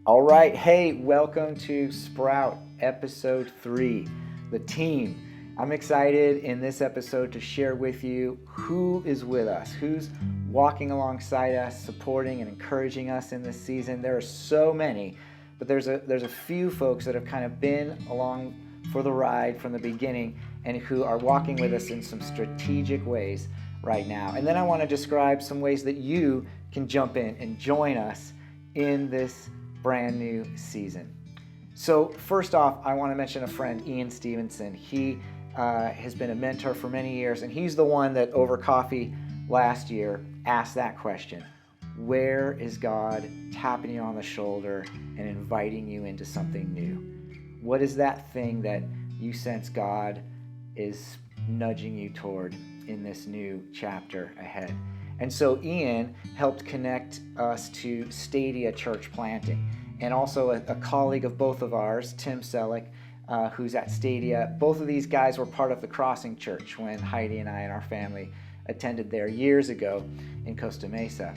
All right, hey, welcome to Sprout episode 3, the team. I'm excited in this episode to share with you who is with us, who's walking alongside us, supporting and encouraging us in this season. There are so many, but there's a few folks that have kind of been along for the ride from the beginning and who are walking with us in some strategic ways right now. And then I want to describe some ways that you can jump in and join us in this brand new season. So first off, I want to mention a friend, Ian Stevenson. He has been a mentor for many years, and he's the one that over coffee last year asked that question: where is God tapping you on the shoulder and inviting you into something new? What is that thing that you sense God is nudging you toward in this new chapter ahead? And so Ian helped connect us to Stadia Church Planting, and also a colleague of both of ours, Tim Selleck, who's at Stadia. Both of these guys were part of the Crossing Church when Heidi and I and our family attended there years ago in Costa Mesa.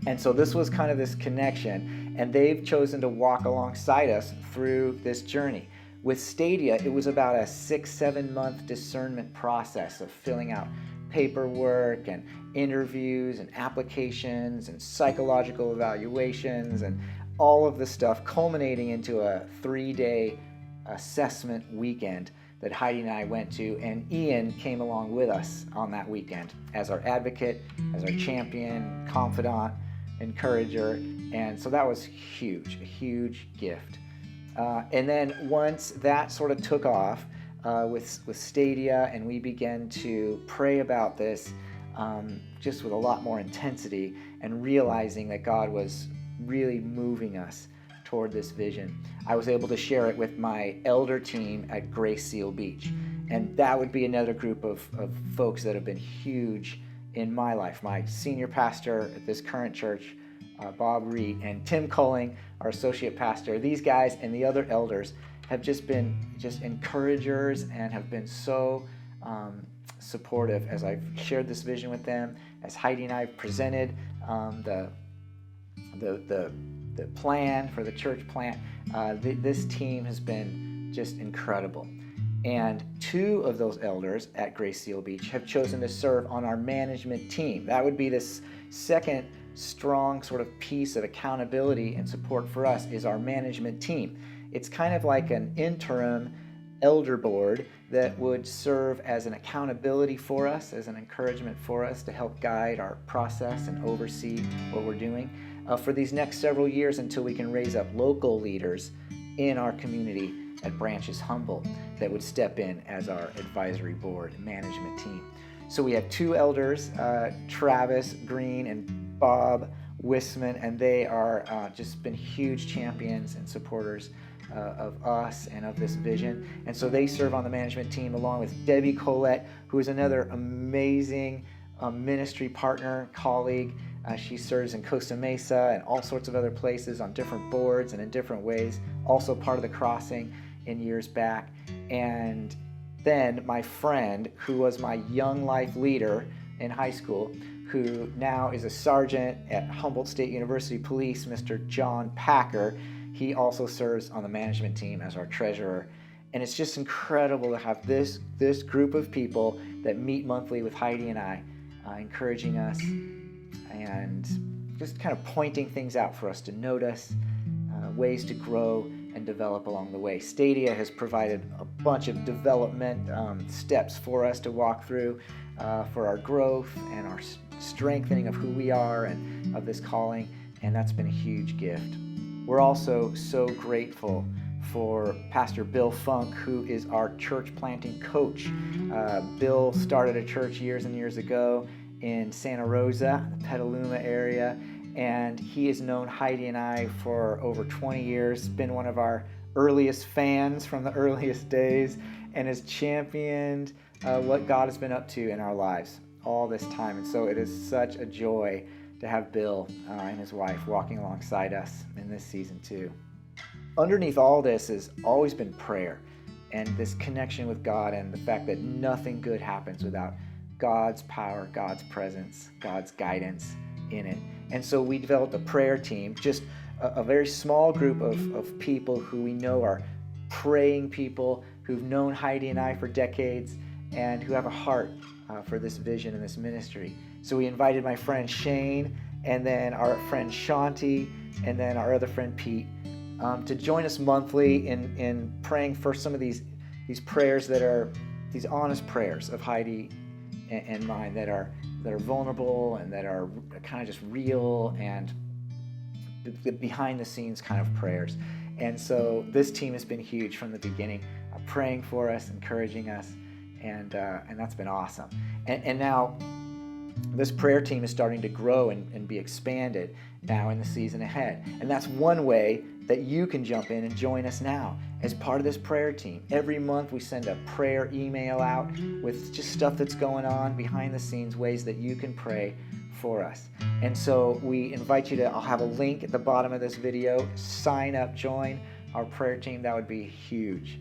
And so this was kind of this connection, and they've chosen to walk alongside us through this journey. With Stadia, it was about a 6-7 month discernment process of filling out paperwork and interviews and applications and psychological evaluations and all of this stuff, culminating into a 3-day assessment weekend that Heidi and I went to, and Ian came along with us on that weekend as our advocate, as our champion, confidant, encourager. And so that was huge, a huge gift. And then once that sort of took off with Stadia, and we began to pray about this just with a lot more intensity and realizing that God was really moving us toward this vision, I was able to share it with my elder team at Grace Seal Beach. And that would be another group of folks that have been huge in my life. My senior pastor at this current church, Bob Reed, and Tim Culling, our associate pastor. These guys and the other elders have just been encouragers and have been so supportive as I've shared this vision with them, as Heidi and I have presented the plan for the church plant. This team has been just incredible. And 2 of those elders at Grace Seal Beach have chosen to serve on our management team. That would be this second strong sort of piece of accountability and support for us, is our management team. It's kind of like an interim elder board that would serve as an accountability for us, as an encouragement for us to help guide our process and oversee what we're doing for these next several years until we can raise up local leaders in our community at branches Humboldt that would step in as our advisory board management team. So we have 2 elders, Travis Green and Bob Wisman, and they are just been huge champions and supporters of us and of this vision. And so they serve on the management team along with Debbie Colette, who is another amazing ministry partner, colleague. She serves in Costa Mesa and all sorts of other places on different boards and in different ways, also part of the Crossing in years back. And then my friend, who was my young life leader in high school, who now is a sergeant at Humboldt State University Police, Mr. John Packer. He also serves on the management team as our treasurer. And it's just incredible to have this group of people that meet monthly with Heidi and I, encouraging us and just kind of pointing things out for us to notice, ways to grow and develop along the way. Stadia has provided a bunch of development steps for us to walk through for our growth and our strengthening of who we are and of this calling, and that's been a huge gift. We're also so grateful for Pastor Bill Funk, who is our church planting coach. Bill started a church years and years ago in Santa Rosa, the Petaluma area, and he has known Heidi and I for over 20 years, been one of our earliest fans from the earliest days, and has championed what God has been up to in our lives all this time. And so it is such a joy to have Bill and his wife walking alongside us in this season too. Underneath all this has always been prayer and this connection with God, and the fact that nothing good happens without God's power, God's presence, God's guidance in it. And so we developed a prayer team just a very small group of people who we know are praying people who've known Heidi and I for decades and who have a heart for this vision and this ministry. So we invited my friend Shane, and then our friend Shanti, and then our other friend Pete to join us monthly in praying for some of these prayers that are these honest prayers of Heidi and mine that are vulnerable and that are kind of just real and the behind the scenes kind of prayers. And so this team has been huge from the beginning, praying for us, encouraging us, and that's been awesome. And now this prayer team is starting to grow and be expanded now in the season ahead. And that's one way that you can jump in and join us now as part of this prayer team. Every month we send a prayer email out with just stuff that's going on behind the scenes, ways that you can pray for us. And so we invite you to, I'll have a link at the bottom of this video, sign up, join our prayer team. That would be huge.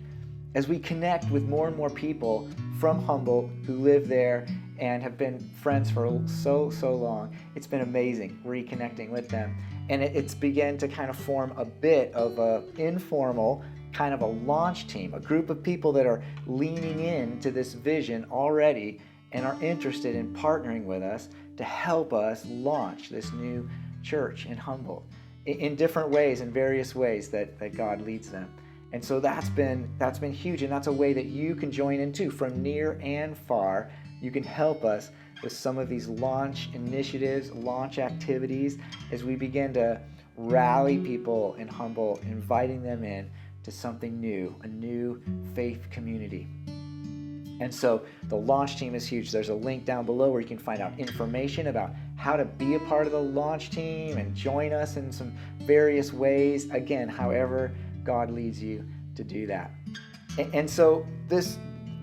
As we connect with more and more people from Humboldt who live there and have been friends for so long, it's been amazing reconnecting with them. And it's begun to kind of form a bit of a informal kind of a launch team, a group of people that are leaning into this vision already and are interested in partnering with us to help us launch this new church in Humboldt in different ways, in various ways that God leads them. And so that's been huge, and that's a way that you can join in too. From near and far, you can help us with some of these launch initiatives, launch activities, as we begin to rally people in Humboldt, inviting them in to something new, a new faith community. And so the launch team is huge. There's a link down below where you can find out information about how to be a part of the launch team and join us in some various ways. Again, however God leads you to do that. And so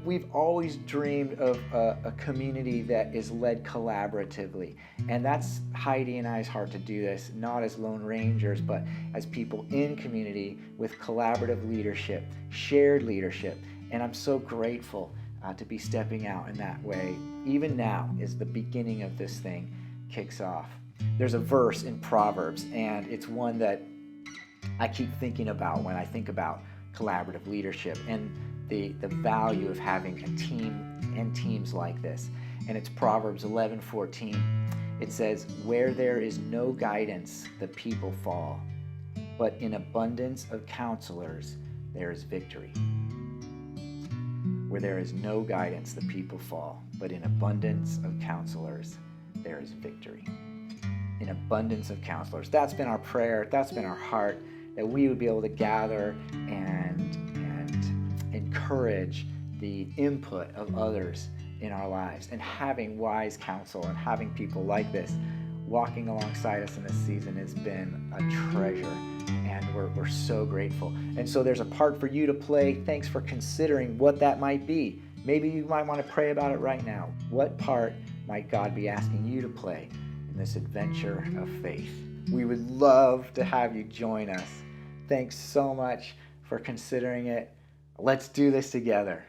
we've always dreamed of a community that is led collaboratively. And that's Heidi and I's heart to do this, not as lone rangers, but as people in community with collaborative leadership, shared leadership. And I'm so grateful to be stepping out in that way, even now as the beginning of this thing kicks off. There's a verse in Proverbs, and it's one that I keep thinking about when I think about collaborative leadership and the value of having a team and teams like this. And it's Proverbs 11:14. It says, "Where there is no guidance, the people fall, but in abundance of counselors, there is victory." Where there is no guidance, the people fall, but in abundance of counselors, there is victory. In abundance of counselors. That's been our prayer. That's been our heart, that we would be able to gather and encourage the input of others in our lives, and having wise counsel and having people like this walking alongside us in this season has been a treasure, and we're so grateful. And so there's a part for you to play. Thanks for considering what that might be. Maybe you might want to pray about it right now. What part might God be asking you to play in this adventure of faith? We would love to have you join us. Thanks so much for considering it. Let's do this together.